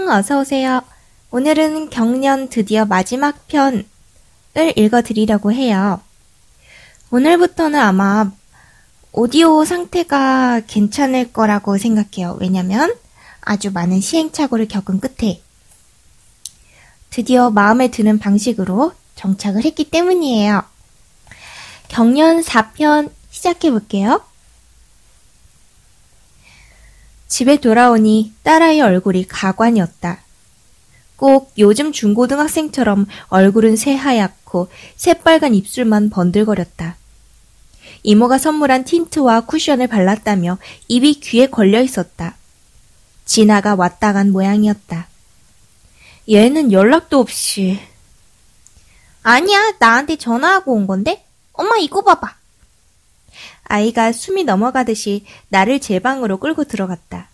어서오세요. 오늘은 경년 드디어 마지막 편을 읽어드리려고 해요. 오늘부터는 아마 오디오 상태가 괜찮을 거라고 생각해요. 왜냐면 아주 많은 시행착오를 겪은 끝에 드디어 마음에 드는 방식으로 정착을 했기 때문이에요. 경년 4편 시작해볼게요. 집에 돌아오니 딸아이 얼굴이 가관이었다. 꼭 요즘 중고등학생처럼 얼굴은 새하얗고 새빨간 입술만 번들거렸다. 이모가 선물한 틴트와 쿠션을 발랐다며 입이 귀에 걸려 있었다. 진아가 왔다 간 모양이었다. 얘는 연락도 없이. 아니야, 나한테 전화하고 온 건데? 엄마 이거 봐봐. 아이가 숨이 넘어가듯이 나를 제 방으로 끌고 들어갔다.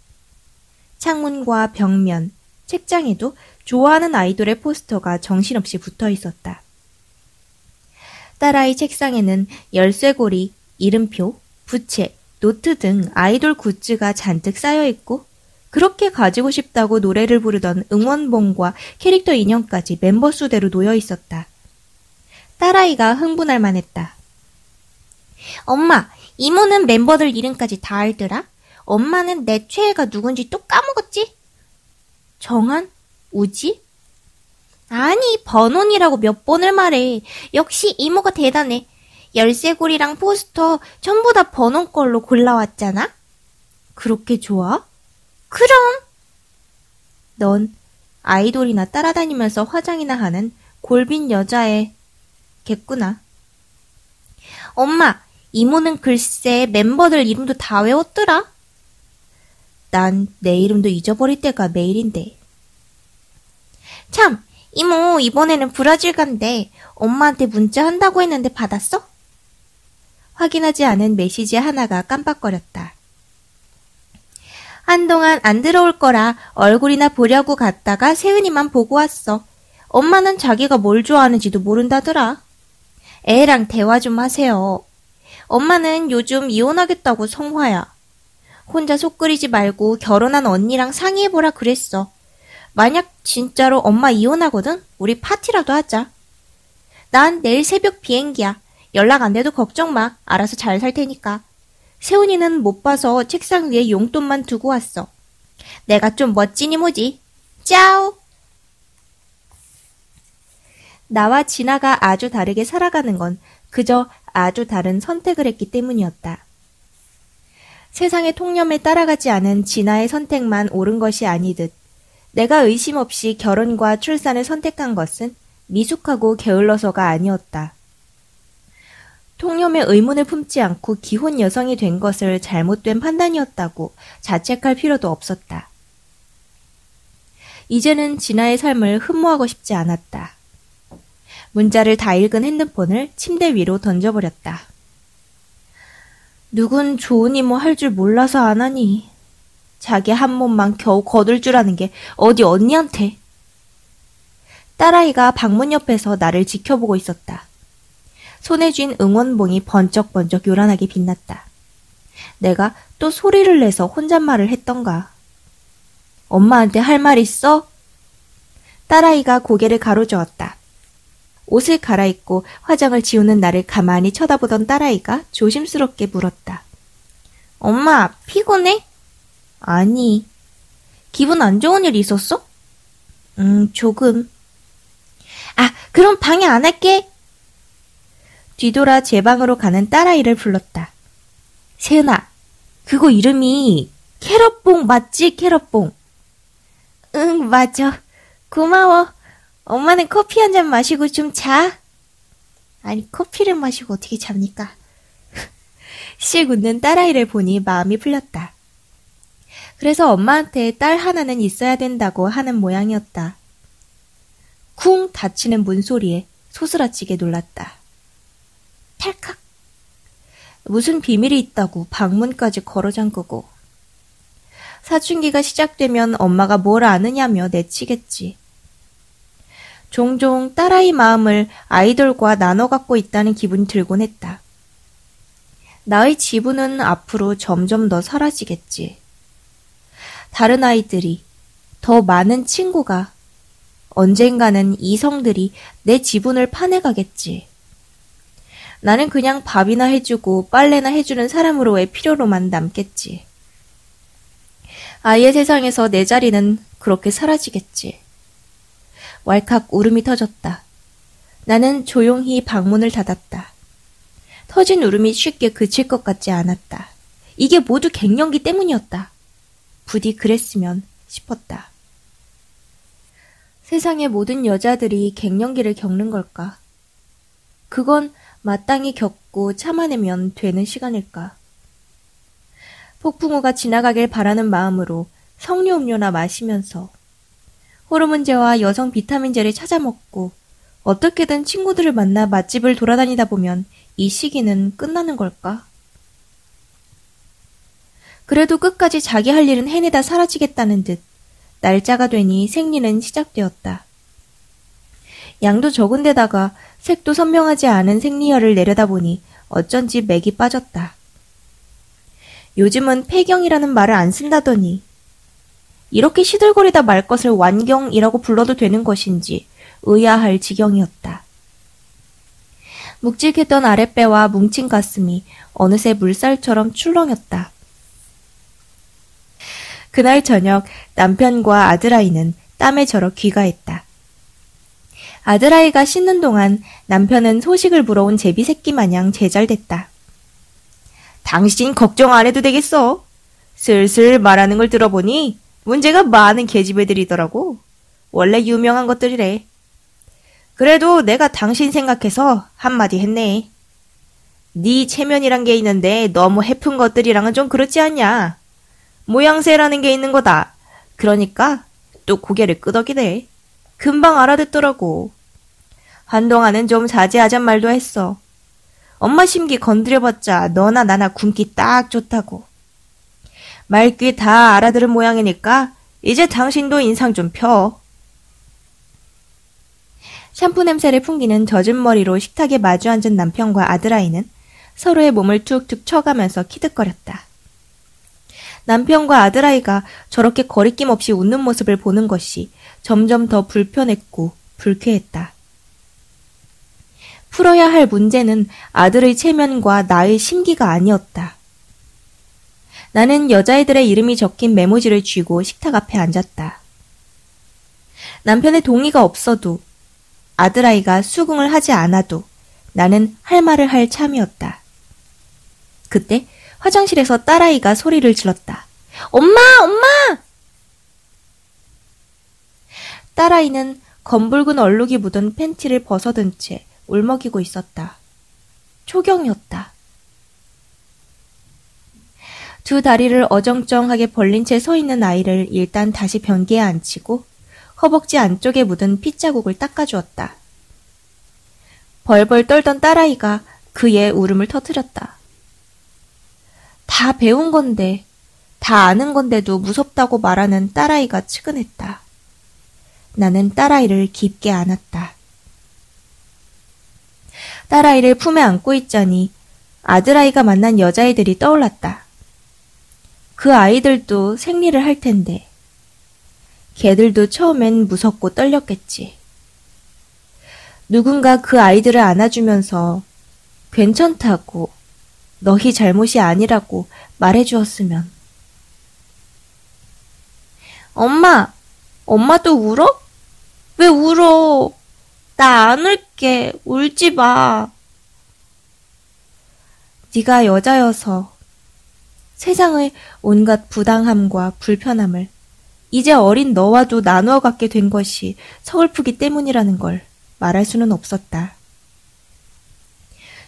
창문과 벽면, 책장에도 좋아하는 아이돌의 포스터가 정신없이 붙어 있었다. 딸아이 책상에는 열쇠고리, 이름표, 부채, 노트 등 아이돌 굿즈가 잔뜩 쌓여 있고 그렇게 가지고 싶다고 노래를 부르던 응원봉과 캐릭터 인형까지 멤버 수대로 놓여 있었다. 딸아이가 흥분할 만했다. 엄마, 이모는 멤버들 이름까지 다 알더라? 엄마는 내 최애가 누군지 또 까먹었지? 정한? 우지? 아니, 번온이라고 몇 번을 말해. 역시 이모가 대단해. 열쇠고리랑 포스터 전부 다 번온 걸로 골라왔잖아? 그렇게 좋아? 그럼! 넌 아이돌이나 따라다니면서 화장이나 하는 골빈 여자애 겠구나. 엄마, 이모는 글쎄 멤버들 이름도 다 외웠더라. 난 내 이름도 잊어버릴 때가 매일인데. 참, 이모 이번에는 브라질 간대. 엄마한테 문자 한다고 했는데 받았어? 확인하지 않은 메시지 하나가 깜빡거렸다. 한동안 안 들어올 거라 얼굴이나 보려고 갔다가 세은이만 보고 왔어. 엄마는 자기가 뭘 좋아하는지도 모른다더라. 애랑 대화 좀 하세요. 엄마는 요즘 이혼하겠다고 성화야. 혼자 속 끓이지 말고 결혼한 언니랑 상의해보라 그랬어. 만약 진짜로 엄마 이혼하거든? 우리 파티라도 하자. 난 내일 새벽 비행기야. 연락 안 돼도 걱정 마. 알아서 잘 살 테니까. 세훈이는 못 봐서 책상 위에 용돈만 두고 왔어. 내가 좀 멋진 이모지. 짜오! 나와 진아가 아주 다르게 살아가는 건 그저 아주 다른 선택을 했기 때문이었다. 세상의 통념에 따라가지 않은 진아의 선택만 옳은 것이 아니듯 내가 의심 없이 결혼과 출산을 선택한 것은 미숙하고 게을러서가 아니었다. 통념에 의문을 품지 않고 기혼 여성이 된 것을 잘못된 판단이었다고 자책할 필요도 없었다. 이제는 진아의 삶을 흠모하고 싶지 않았다. 문자를 다 읽은 핸드폰을 침대 위로 던져버렸다. 누군 좋은 이모 할 줄 몰라서 안 하니. 자기 한 몸만 겨우 거둘 줄 아는 게 어디 언니한테. 딸아이가 방문 옆에서 나를 지켜보고 있었다. 손에 쥔 응원봉이 번쩍번쩍 요란하게 빛났다. 내가 또 소리를 내서 혼잣말을 했던가. 엄마한테 할 말 있어? 딸아이가 고개를 가로저었다. 옷을 갈아입고 화장을 지우는 나를 가만히 쳐다보던 딸아이가 조심스럽게 물었다. 엄마, 피곤해? 아니. 기분 안 좋은 일 있었어? 조금. 아, 그럼 방해 안 할게. 뒤돌아 제 방으로 가는 딸아이를 불렀다. 세은아, 그거 이름이 캐럿봉 맞지, 캐럿봉? 응, 맞아. 고마워. 엄마는 커피 한 잔 마시고 좀 자. 아니, 커피를 마시고 어떻게 잡니까? 씩 웃는 딸아이를 보니 마음이 풀렸다. 그래서 엄마한테 딸 하나는 있어야 된다고 하는 모양이었다. 쿵 닫히는 문소리에 소스라치게 놀랐다. 탈칵. 무슨 비밀이 있다고 방문까지 걸어 잠그고. 사춘기가 시작되면 엄마가 뭘 아느냐며 내치겠지. 종종 딸아이 마음을 아이돌과 나눠 갖고 있다는 기분이 들곤 했다. 나의 지분은 앞으로 점점 더 사라지겠지. 다른 아이들이 더 많은 친구가, 언젠가는 이성들이 내 지분을 파내가겠지. 나는 그냥 밥이나 해주고 빨래나 해주는 사람으로의 필요로만 남겠지. 아이의 세상에서 내 자리는 그렇게 사라지겠지. 왈칵 울음이 터졌다. 나는 조용히 방문을 닫았다. 터진 울음이 쉽게 그칠 것 같지 않았다. 이게 모두 갱년기 때문이었다. 부디 그랬으면 싶었다. 세상의 모든 여자들이 갱년기를 겪는 걸까? 그건 마땅히 겪고 참아내면 되는 시간일까? 폭풍우가 지나가길 바라는 마음으로 석류 음료나 마시면서 호르몬제와 여성 비타민제를 찾아 먹고 어떻게든 친구들을 만나 맛집을 돌아다니다 보면 이 시기는 끝나는 걸까? 그래도 끝까지 자기 할 일은 해내다 사라지겠다는 듯 날짜가 되니 생리는 시작되었다. 양도 적은데다가 색도 선명하지 않은 생리혈을 내려다보니 어쩐지 맥이 빠졌다. 요즘은 폐경이라는 말을 안 쓴다더니 이렇게 시들거리다 말 것을 완경이라고 불러도 되는 것인지 의아할 지경이었다. 묵직했던 아랫배와 뭉친 가슴이 어느새 물살처럼 출렁였다. 그날 저녁 남편과 아들아이는 땀에 절어 귀가했다. 아들아이가 씻는 동안 남편은 소식을 물어온 제비 새끼 마냥 제잘됐다. 당신 걱정 안 해도 되겠어. 슬슬 말하는 걸 들어보니 문제가 많은 계집애들이더라고. 원래 유명한 것들이래. 그래도 내가 당신 생각해서 한마디 했네. 네 체면이란 게 있는데 너무 해픈 것들이랑은 좀 그렇지 않냐. 모양새라는 게 있는 거다. 그러니까 또 고개를 끄덕이네. 금방 알아듣더라고. 한동안은 좀 자제하잔 말도 했어. 엄마 심기 건드려봤자 너나 나나 굶기 딱 좋다고. 말귀 다 알아들은 모양이니까 이제 당신도 인상 좀 펴. 샴푸 냄새를 풍기는 젖은 머리로 식탁에 마주 앉은 남편과 아들아이는 서로의 몸을 툭툭 쳐가면서 키득거렸다. 남편과 아들아이가 저렇게 거리낌 없이 웃는 모습을 보는 것이 점점 더 불편했고 불쾌했다. 풀어야 할 문제는 아들의 체면과 나의 심기가 아니었다. 나는 여자애들의 이름이 적힌 메모지를 쥐고 식탁 앞에 앉았다. 남편의 동의가 없어도 아들아이가 수긍을 하지 않아도 나는 할 말을 할 참이었다. 그때 화장실에서 딸아이가 소리를 질렀다. 엄마! 엄마! 딸아이는 검붉은 얼룩이 묻은 팬티를 벗어든 채 울먹이고 있었다. 초경이었다. 두 다리를 어정쩡하게 벌린 채 서 있는 아이를 일단 다시 변기에 앉히고 허벅지 안쪽에 묻은 핏자국을 닦아주었다. 벌벌 떨던 딸아이가 그의 울음을 터뜨렸다. 다 배운 건데, 다 아는 건데도 무섭다고 말하는 딸아이가 측은했다. 나는 딸아이를 깊게 안았다. 딸아이를 품에 안고 있자니 아들아이가 만난 여자애들이 떠올랐다. 그 아이들도 생리를 할 텐데 걔들도 처음엔 무섭고 떨렸겠지. 누군가 그 아이들을 안아주면서 괜찮다고 너희 잘못이 아니라고 말해주었으면. 엄마, 엄마도 울어? 왜 울어? 나 안 울게. 울지 마. 네가 여자여서 세상의 온갖 부당함과 불편함을 이제 어린 너와도 나누어 갖게 된 것이 서글프기 때문이라는 걸 말할 수는 없었다.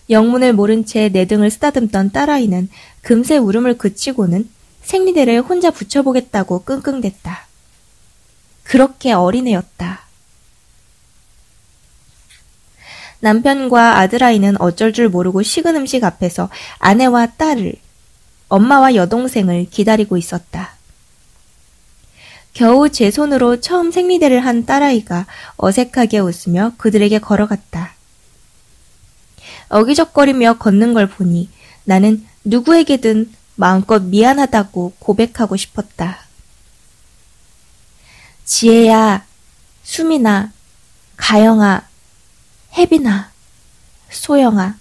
영문을 모른 채 내 등을 쓰다듬던 딸아이는 금세 울음을 그치고는 생리대를 혼자 붙여보겠다고 끙끙댔다. 그렇게 어린애였다. 남편과 아들아이는 어쩔 줄 모르고 식은 음식 앞에서 아내와 딸을, 엄마와 여동생을 기다리고 있었다. 겨우 제 손으로 처음 생리대를 한 딸아이가 어색하게 웃으며 그들에게 걸어갔다. 어기적거리며 걷는 걸 보니 나는 누구에게든 마음껏 미안하다고 고백하고 싶었다. 지혜야, 수민아, 가영아, 혜빈아, 소영아.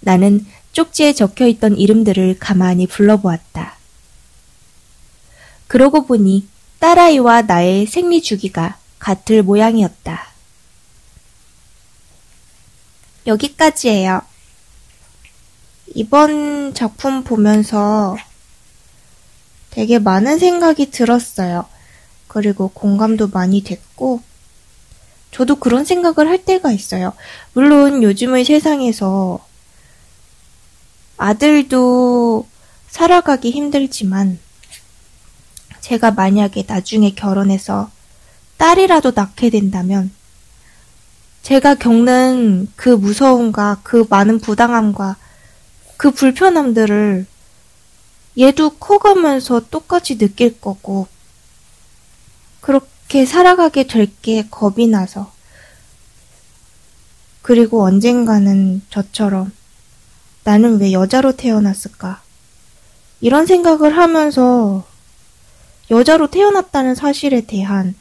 나는 쪽지에 적혀있던 이름들을 가만히 불러보았다. 그러고 보니 딸아이와 나의 생리 주기가 같을 모양이었다. 여기까지예요. 이번 작품 보면서 되게 많은 생각이 들었어요. 그리고 공감도 많이 됐고, 저도 그런 생각을 할 때가 있어요. 물론 요즘의 세상에서 아들도 살아가기 힘들지만, 제가 만약에 나중에 결혼해서 딸이라도 낳게 된다면, 제가 겪는 그 무서움과 그 많은 부당함과 그 불편함들을 얘도 커가면서 똑같이 느낄 거고, 그렇게 살아가게 될 게 겁이 나서, 그리고 언젠가는 저처럼 나는 왜 여자로 태어났을까? 이런 생각을 하면서 여자로 태어났다는 사실에 대한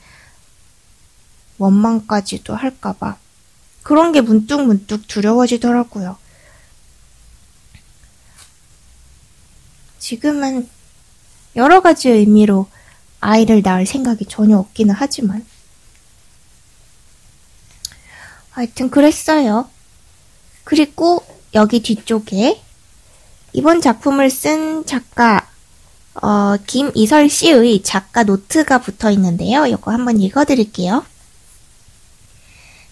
원망까지도 할까봐 그런 게 문득문득 두려워지더라고요. 지금은 여러 가지 의미로 아이를 낳을 생각이 전혀 없기는 하지만 하여튼 그랬어요. 그리고 여기 뒤쪽에 이번 작품을 쓴 작가 김이설 씨의 작가 노트가 붙어 있는데요. 이거 한번 읽어드릴게요.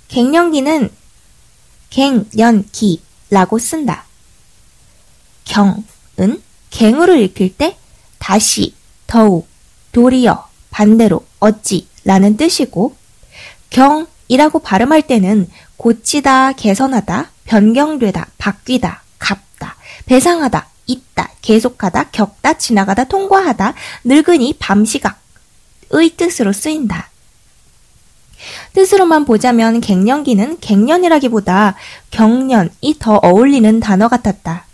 갱년기는 갱년기라고 쓴다. 경은 갱으로 읽힐 때 다시, 더욱, 도리어, 반대로, 어찌라는 뜻이고, 경이라고 발음할 때는 고치다, 개선하다, 변경되다, 바뀌다, 갚다, 배상하다, 있다, 계속하다, 겪다, 지나가다, 통과하다, 늙으니 밤시각의 뜻으로 쓰인다. 뜻으로만 보자면 갱년기는 갱년이라기보다 경년이 더 어울리는 단어 같았다.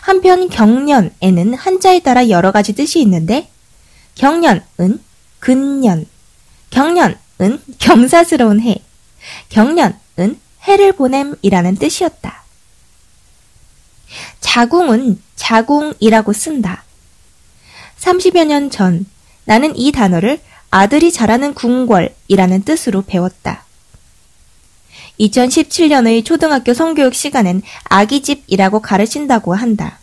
한편 경년에는 한자에 따라 여러 가지 뜻이 있는데 경년은 근년, 경년은 경사스러운 해, 경년은 해를 보냄이라는 뜻이었다. 자궁은 자궁이라고 쓴다. 30여 년 전 나는 이 단어를 아들이 자라는 궁궐이라는 뜻으로 배웠다. 2017년의 초등학교 성교육 시간엔 아기집이라고 가르친다고 한다.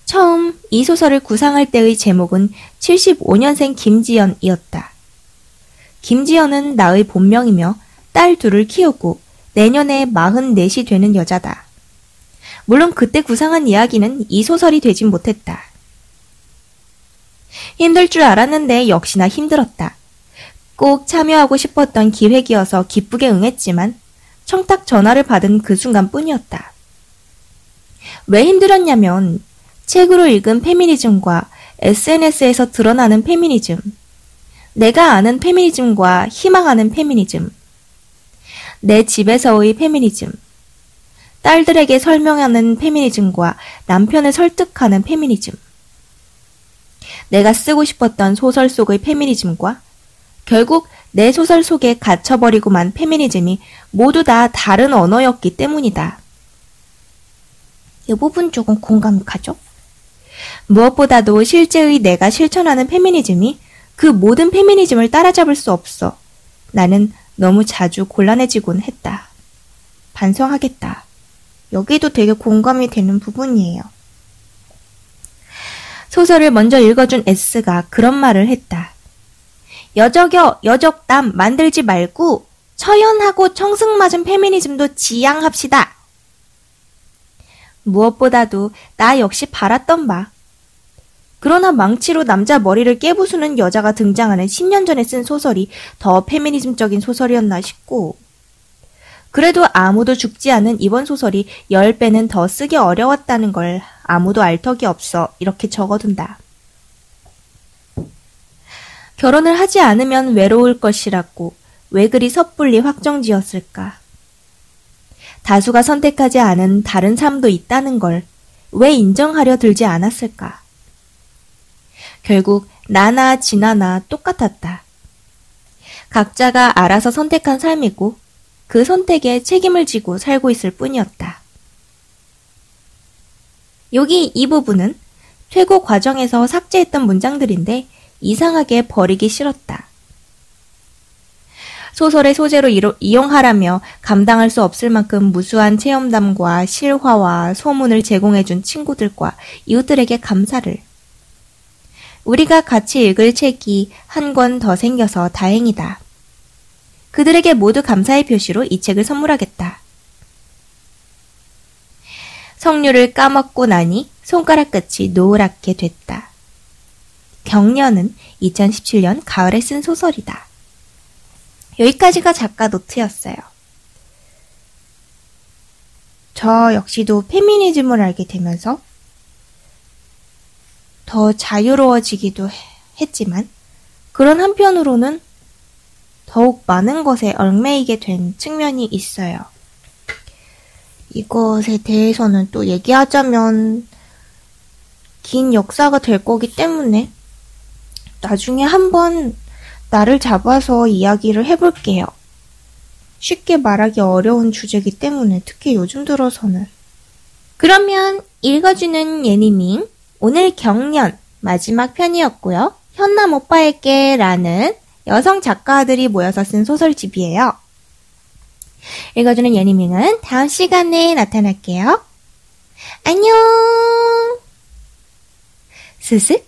처음 이 소설을 구상할 때의 제목은 75년생 김지연이었다. 김지연은 나의 본명이며 딸 둘을 키우고 내년에 44이 되는 여자다. 물론 그때 구상한 이야기는 이 소설이 되진 못했다. 힘들 줄 알았는데 역시나 힘들었다. 꼭 참여하고 싶었던 기획이어서 기쁘게 응했지만 청탁 전화를 받은 그 순간뿐이었다. 왜 힘들었냐면 책으로 읽은 페미니즘과 SNS에서 드러나는 페미니즘, 내가 아는 페미니즘과 희망하는 페미니즘, 내 집에서의 페미니즘, 딸들에게 설명하는 페미니즘과 남편을 설득하는 페미니즘, 내가 쓰고 싶었던 소설 속의 페미니즘과 결국 내 소설 속에 갇혀버리고만 페미니즘이 모두 다 다른 언어였기 때문이다. 이 부분 조금 공감이 가죠? 무엇보다도 실제의 내가 실천하는 페미니즘이 그 모든 페미니즘을 따라잡을 수 없어. 나는 너무 자주 곤란해지곤 했다. 반성하겠다. 여기도 되게 공감이 되는 부분이에요. 소설을 먼저 읽어준 S가 그런 말을 했다. 여적여, 여적담 만들지 말고 처연하고 청승맞은 페미니즘도 지향합시다. 무엇보다도 나 역시 바랐던 바. 그러나 망치로 남자 머리를 깨부수는 여자가 등장하는 10년 전에 쓴 소설이 더 페미니즘적인 소설이었나 싶고, 그래도 아무도 죽지 않은 이번 소설이 10배는 더 쓰기 어려웠다는 걸 아무도 알 턱이 없어 이렇게 적어둔다. 결혼을 하지 않으면 외로울 것이라고 왜 그리 섣불리 확정지었을까? 다수가 선택하지 않은 다른 삶도 있다는 걸 왜 인정하려 들지 않았을까? 결국 나나 진아나 똑같았다. 각자가 알아서 선택한 삶이고 그 선택에 책임을 지고 살고 있을 뿐이었다. 여기 이 부분은 퇴고 과정에서 삭제했던 문장들인데 이상하게 버리기 싫었다. 소설의 소재로 이용하라며 감당할 수 없을 만큼 무수한 체험담과 실화와 소문을 제공해준 친구들과 이웃들에게 감사를. 우리가 같이 읽을 책이 한 권 더 생겨서 다행이다. 그들에게 모두 감사의 표시로 이 책을 선물하겠다. 석류를 까먹고 나니 손가락 끝이 노랗게 됐다. 경련은 2017년 가을에 쓴 소설이다. 여기까지가 작가 노트였어요. 저 역시도 페미니즘을 알게 되면서 더 자유로워지기도 했지만 그런 한편으로는 더욱 많은 것에 얽매이게 된 측면이 있어요. 이것에 대해서는 또 얘기하자면 긴 역사가 될 거기 때문에 나중에 한번 나를 잡아서 이야기를 해볼게요. 쉽게 말하기 어려운 주제이기 때문에 특히 요즘 들어서는. 그러면 읽어주는 예니밍 오늘 경련 마지막 편이었고요. 현남 오빠에게 라는 여성 작가들이 모여서 쓴 소설집이에요. 읽어주는 예니밍은 다음 시간에 나타날게요. 안녕! 스슥